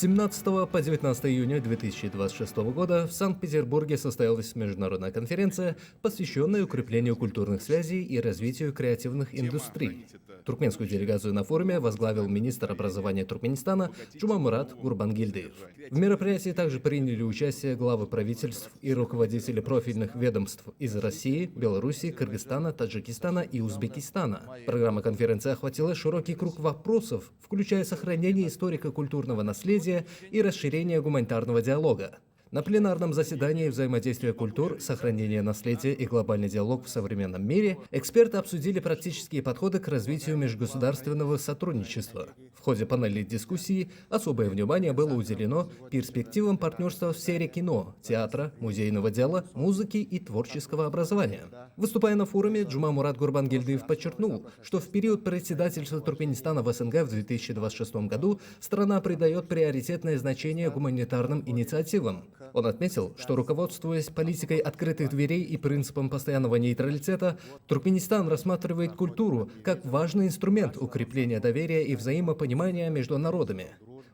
С 17 по 19 июня 2026 года в Санкт-Петербурге состоялась международная конференция, посвященная укреплению культурных связей и развитию креативных индустрий. Туркменскую делегацию на форуме возглавил министр образования Туркменистана Джумамурат Гурбангильдиев. В мероприятии также приняли участие главы правительств и руководители профильных ведомств из России, Беларуси, Кыргызстана, Таджикистана и Узбекистана. Программа конференции охватила широкий круг вопросов, включая сохранение историко-культурного наследия и расширение гуманитарного диалога. На пленарном заседании «Взаимодействие культур, сохранение наследия и глобальный диалог в современном мире» эксперты обсудили практические подходы к развитию межгосударственного сотрудничества. В ходе панельной дискуссии особое внимание было уделено перспективам партнерства в сфере кино, театра, музейного дела, музыки и творческого образования. Выступая на форуме, Джумамурат Гурбангильдиев подчеркнул, что в период председательства Туркменистана в СНГ в 2026 году страна придает приоритетное значение гуманитарным инициативам. Он отметил, что, руководствуясь политикой открытых дверей и принципом постоянного нейтралитета, Туркменистан рассматривает культуру как важный инструмент укрепления доверия и взаимопонимания между народами.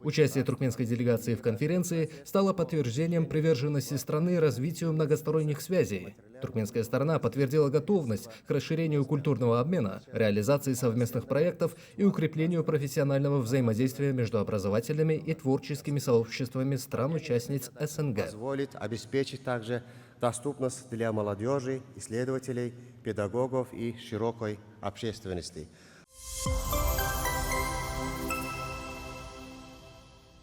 Участие туркменской делегации в конференции стало подтверждением приверженности страны развитию многосторонних связей. Туркменская сторона подтвердила готовность к расширению культурного обмена, реализации совместных проектов и укреплению профессионального взаимодействия между образовательными и творческими сообществами стран-участниц СНГ. Позволит обеспечить также доступность для молодежи, исследователей, педагогов и широкой общественности.